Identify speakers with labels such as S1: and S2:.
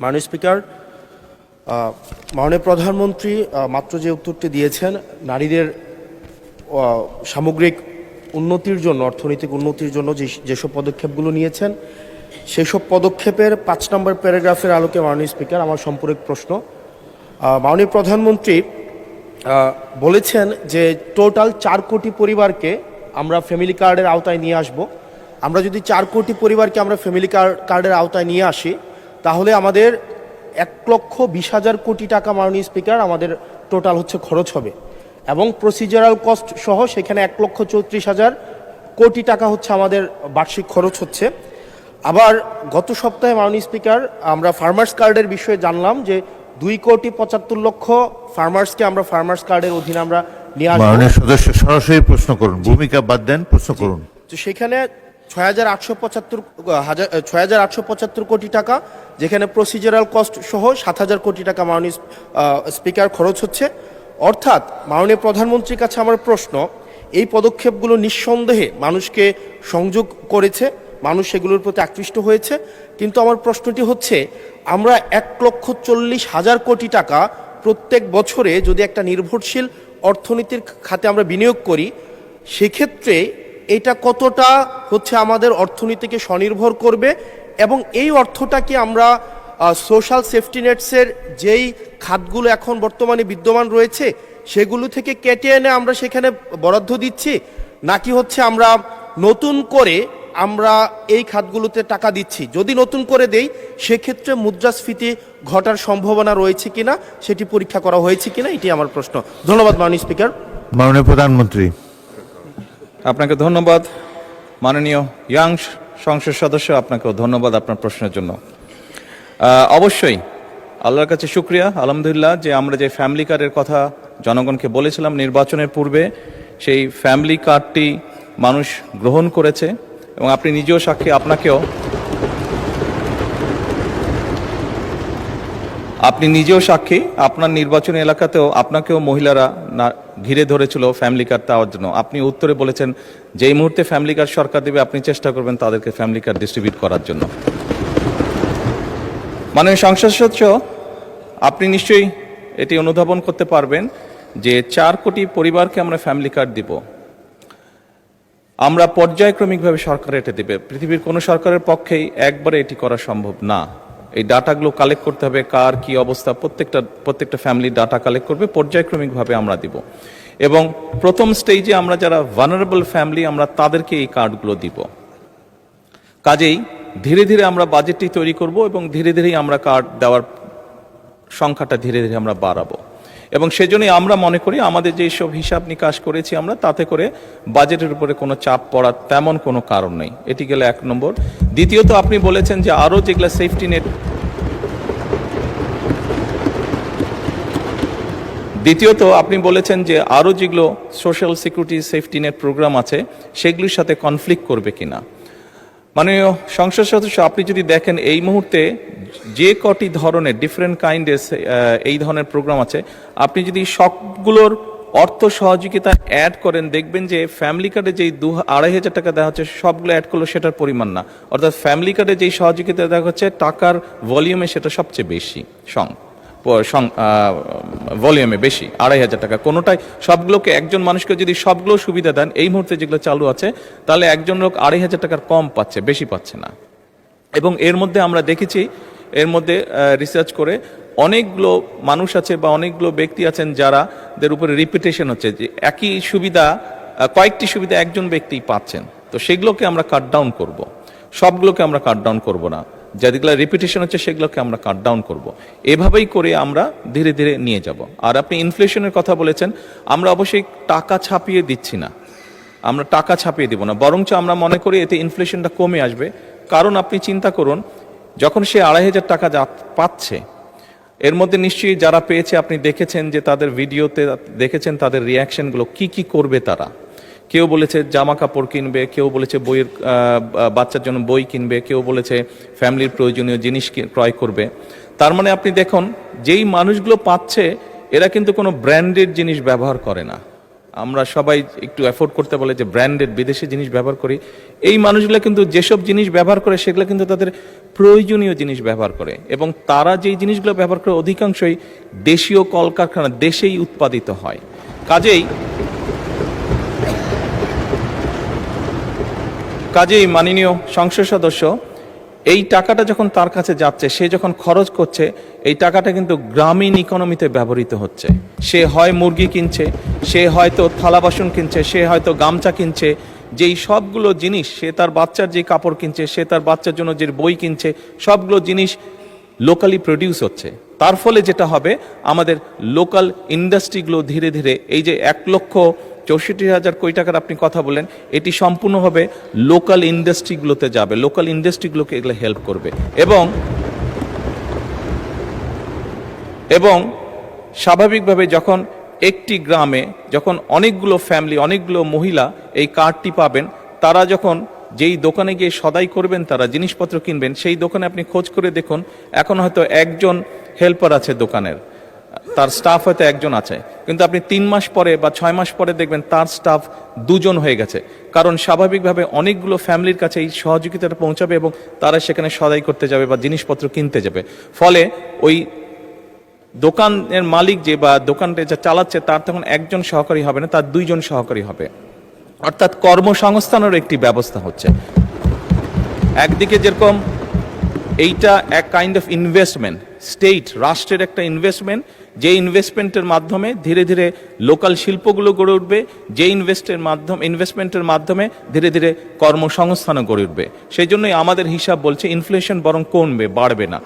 S1: মাননীয় স্পিকার, মাননীয় প্রধানমন্ত্রী মাত্র যে উত্তরটি দিয়েছেন, নারীদের সামগ্রিক উন্নতির জন্য, অর্থনৈতিক উন্নতির জন্য যেসব পদক্ষেপগুলো নিয়েছেন, সেসব পদক্ষেপের 5 নম্বর প্যারাগ্রাফের আলোকে মাননীয় স্পিকার, আমার সম্পূরক প্রশ্ন। মাননীয় প্রধানমন্ত্রী বলেছেন যে টোটাল 4 কোটি পরিবারকে আমরা ফ্যামিলি কার্ডের আওতায় নিয়ে আসব। আমরা যদি 4 কোটি পরিবারকে আমরা ফ্যামিলি কার্ডের আওতায় নিয়ে আসি, তাহলে আমাদের 1,20,000 কোটি টাকা মাননীয় স্পিকার আমাদের টোটাল হচ্ছে খরচ হবে, এবং প্রসিজারাল কস্ট সহ সেখানে 1,34,000 কোটি টাকা হচ্ছে আমাদের বার্ষিক খরচ হচ্ছে। আবার গত সপ্তাহে মাননীয় স্পিকার, আমরা ফার্মার্স কার্ডের বিষয়ে জানলাম যে 2,75,00,000 ফার্মার্সকে আমরা ফার্মার্স কার্ডের অধীনে আমরা নিয়ে আসবো।
S2: মাননীয় সদস্য সরাসরি প্রশ্ন করুন, ভূমিকা বাদ দেন, প্রশ্ন করুন।
S1: তো সেখানে 6,875 কোটি টাকা, যেখানে প্রসিজারাল কস্ট সহ 7,000 কোটি টাকা মাননীয় স্পিকার খরচ হচ্ছে। অর্থাৎ মাননীয় প্রধানমন্ত্রীর কাছে আমার প্রশ্ন, এই পদক্ষেপগুলো নিঃসন্দেহে মানুষকে সংযোগ করেছে, মানুষ সেগুলোর প্রতি আকৃষ্ট হয়েছে, কিন্তু আমার প্রশ্নটি হচ্ছে, আমরা 1,40,000 কোটি টাকা প্রত্যেক বছরে যদি একটা নির্ভরশীল অর্থনীতির খাতে আমরা বিনিয়োগ করি, সেক্ষেত্রে এটা কতটা হচ্ছে আমাদের অর্থনীতিকে স্বনির্ভর করবে, এবং এই অর্থটাকে আমরা সোশ্যাল সেফটি নেটসের যেই খাতগুলো এখন বর্তমানে বিদ্যমান রয়েছে সেগুলো থেকে কেটে এনে আমরা সেখানে বরাদ্দ দিচ্ছি, নাকি হচ্ছে আমরা নতুন করে আমরা এই খাতগুলোতে টাকা দিচ্ছি? যদি নতুন করে দেই, সেক্ষেত্রে মুদ্রাস্ফীতি ঘটার সম্ভাবনা রয়েছে কিনা সেটি পরীক্ষা করা হয়েছে কিনা, এটি আমার প্রশ্ন। ধন্যবাদ মাননীয় স্পিকার।
S2: মাননীয় প্রধানমন্ত্রী।
S3: আপনাকে ধন্যবাদ। মাননীয় ইয়াং সংসদ সদস্য, আপনাকেও ধন্যবাদ আপনার প্রশ্নের জন্য। অবশ্যই আল্লাহর কাছে শুকরিয়া, আলহামদুলিল্লাহ, যে আমরা যে ফ্যামিলি কার্ডের কথা জনগণকে বলেছিলাম নির্বাচনের পূর্বে, সেই ফ্যামিলি কার্ডটি মানুষ গ্রহণ করেছে, এবং আপনি নিজেও সাক্ষী, আপনি নিজেও সাক্ষী, আপনার নির্বাচনী এলাকাতেও আপনাকেও মহিলারা ঘিরে ধরেছিল ফ্যামিলি কার্ড দেওয়ার জন্য। আপনি উত্তরে বলেছেন যেই মুহূর্তে ফ্যামিলি কার্ড সরকার দেবে আপনি চেষ্টা করবেন তাদেরকে ফ্যামিলি কার্ড ডিস্ট্রিবিউট করার জন্য। মাননীয় সংসদ সদস্য, আপনি নিশ্চয়ই এটি অনুধাবন করতে পারবেন যে 4 কোটি পরিবারকে আমরা ফ্যামিলি কার্ড দিব। আমরা পর্যায়ক্রমিকভাবে সরকার এটা দেবে। পৃথিবীর কোনো সরকারের পক্ষেই একবারে এটি করা সম্ভব না। এই ডাটাগুলো কালেক্ট করতে হবে, কার কি অবস্থা, প্রত্যেকটা ফ্যামিলি ডাটা কালেক্ট করবে, পর্যায়ক্রমিকভাবে আমরা দিব। এবং প্রথম স্টেজে আমরা যারা ভালনারেবল ফ্যামিলি, আমরা তাদেরকে এই কার্ডগুলো দিব। কাজেই ধীরে ধীরে আমরা বাজেটটি তৈরি করব, এবং ধীরে ধীরেই আমরা কার্ড দেওয়ার সংখ্যাটা ধীরে ধীরে আমরা বাড়াবো। এবং সেজন্যই আমরা মনে করি আমাদের যে সব হিসাব নিকাশ করেছি আমরা, তাতে করে বাজেটের উপরে কোনো চাপ পড়ার তেমন কোনো কারণ নেই। এটি গেলে 1 নম্বর। দ্বিতীয়ত, আপনি বলেছেন যে আরও যেগুলো সেফটি নেট, যেগুলো social security safety net programme আছে সেগুলির সাথে কনফ্লিক্ট করবে কিনা। মাননীয় সংসদ সদস্য, আপনি যদি দেখেন এই মুহূর্তে যে কটি ধরনের ডিফারেন্ট কাইন্ডের এই ধরনের প্রোগ্রাম আছে, আপনি যদি সবগুলোর অর্থ সহযোগিতা অ্যাড করেন, দেখবেন যে ফ্যামিলি কার্ডে যেই 2,500 টাকা দেওয়া হচ্ছে সবগুলো অ্যাড করলো সেটার পরিমাণ না। অর্থাৎ ফ্যামিলি কার্ডে যেই সহযোগিতা দেওয়া হচ্ছে টাকার ভলিউমে সেটা সবচেয়ে বেশি, ভলিউমে বেশি, 2,500 টাকা কোনোটাই। সবগুলোকে একজন মানুষকে যদি সবগুলো সুবিধা দেন এই মুহূর্তে যেগুলো চালু আছে, তাহলে একজন লোক 2,500 টাকার কম পাচ্ছে, বেশি পাচ্ছে না। এবং এর মধ্যে আমরা দেখেছি, এর মধ্যে রিসার্চ করে অনেকগুলো মানুষ আছে বা অনেকগুলো ব্যক্তি আছেন যাদের উপরে রিপিটেশন হচ্ছে, যে একই সুবিধা, কয়েকটি সুবিধা একজন ব্যক্তি পাচ্ছেন। তো সেগুলোকে আমরা কাট ডাউন করবো, সবগুলোকে আমরা কাট ডাউন করবো না। যেগুলো রিপিটেশন হচ্ছে সেগুলোকে আমরা কাট ডাউন করবো। এভাবেই করে আমরা ধীরে ধীরে নিয়ে যাব। আর আপনি ইনফ্লেশনের কথা বলেছেন, আমরা অবশ্যই টাকা ছাপিয়ে দিচ্ছি না, আমরা টাকা ছাপিয়ে দিব না, বরঞ্চ আমরা মনে করি এতে ইনফ্লেশনটা কমে আসবে। কারণ আপনি চিন্তা করুন, যখন সে 2,500 টাকা পাচ্ছে, এর মধ্যে নিশ্চয়ই যারা পেয়েছে আপনি দেখেছেন যে তাদের ভিডিওতে দেখেছেন তাদের রিয়াকশনগুলো, কি করবে তারা। কেউ বলেছে জামা কাপড় কিনবে, কেউ বলেছে বাচ্চার জন্য বই কিনবে, কেউ বলেছে ফ্যামিলির প্রয়োজনীয় জিনিস ক্রয় করবে। তার মানে আপনি দেখুন, যেই মানুষগুলো পাচ্ছে এরা কিন্তু কোনো ব্র্যান্ডেড জিনিস ব্যবহার করে না। আমরা সবাই একটু অ্যাফোর্ড করতে বলে যে ব্র্যান্ডেড বিদেশি জিনিস ব্যবহার করি, এই মানুষগুলো কিন্তু যেসব জিনিস ব্যবহার করে সেগুলো কিন্তু তাদের প্রয়োজনীয় জিনিস ব্যবহার করে, এবং তারা যেই জিনিসগুলো ব্যবহার করে অধিকাংশই দেশীয় কলকারখানা দেশেই উৎপাদিত হয়। কাজেই মাননীয় সংসদ সদস্য, এই টাকাটা যখন তার কাছে যাচ্ছে, সে যখন খরচ করছে, এই টাকাটা কিন্তু গ্রামীণ ইকোনমিতে ব্যবহৃত হচ্ছে। সে হয় মুরগি কিনছে, সে হয়তো থালা বাসন কিনছে, সে হয়তো গামছা কিনছে, যেই সবগুলো জিনিস, সে তার বাচ্চার যে কাপড় কিনছে, সে তার বাচ্চার জন্য যে বই কিনছে, সবগুলো জিনিস লোকালি প্রডিউস হচ্ছে। তার ফলে যেটা হবে, আমাদের লোকাল ইন্ডাস্ট্রিগুলো ধীরে ধীরে, এই যে 1,64,000 কোটি টাকার আপনি কথা বলেন, এটি সম্পূর্ণভাবে লোকাল ইন্ডাস্ট্রিগুলোতে যাবে, লোকাল ইন্ডাস্ট্রিগুলোকে এগুলো হেল্প করবে। এবং স্বাভাবিকভাবে যখন একটি গ্রামে যখন অনেকগুলো ফ্যামিলি, অনেকগুলো মহিলা এই কার্ডটি পাবেন, তারা যখন যেই দোকানে গিয়ে সদাই করবেন, তারা জিনিসপত্র কিনবেন, সেই দোকানে আপনি খোঁজ করে দেখুন, এখন হয়তো একজন হেল্পার আছে দোকানের, তার স্টাফ হয়তো একজন আছে, কিন্তু আপনি 3 মাস পরে বা 6 মাস পরে দেখবেন তার স্টাফ 2 জন হয়ে গেছে। কারণ স্বাভাবিকভাবে অনেকগুলো ফ্যামিলির কাছে এই সহযোগিতাটা পৌঁছাবে এবং তারা সেখানে সদাই করতে যাবে বা জিনিসপত্র কিনতে যাবে। ফলে ওই দোকানের মালিক যে বা দোকানটা যা চালাচ্ছে, তার তখন একজন সহকারী হবে না, তার 2 জন সহকারী হবে। অর্থাৎ কর্মসংস্থানের একটি ব্যবস্থা হচ্ছে। একদিকে যেরকম এইটা এক কাইন্ড অফ ইনভেস্টমেন্ট, স্টেট রাষ্ট্রের একটা ইনভেস্টমেন্ট, যে ইনভেস্টমেন্টের মাধ্যমে ধীরে ধীরে লোকাল শিল্পগুলো গড়ে উঠবে, যে ইনভেস্টমেন্টের মাধ্যমে ধীরে ধীরে কর্মসংস্থানও গড়ে উঠবে। সেই জন্যই আমাদের হিসাব বলছে ইনফ্লেশন বরং কমবে, বাড়বে না।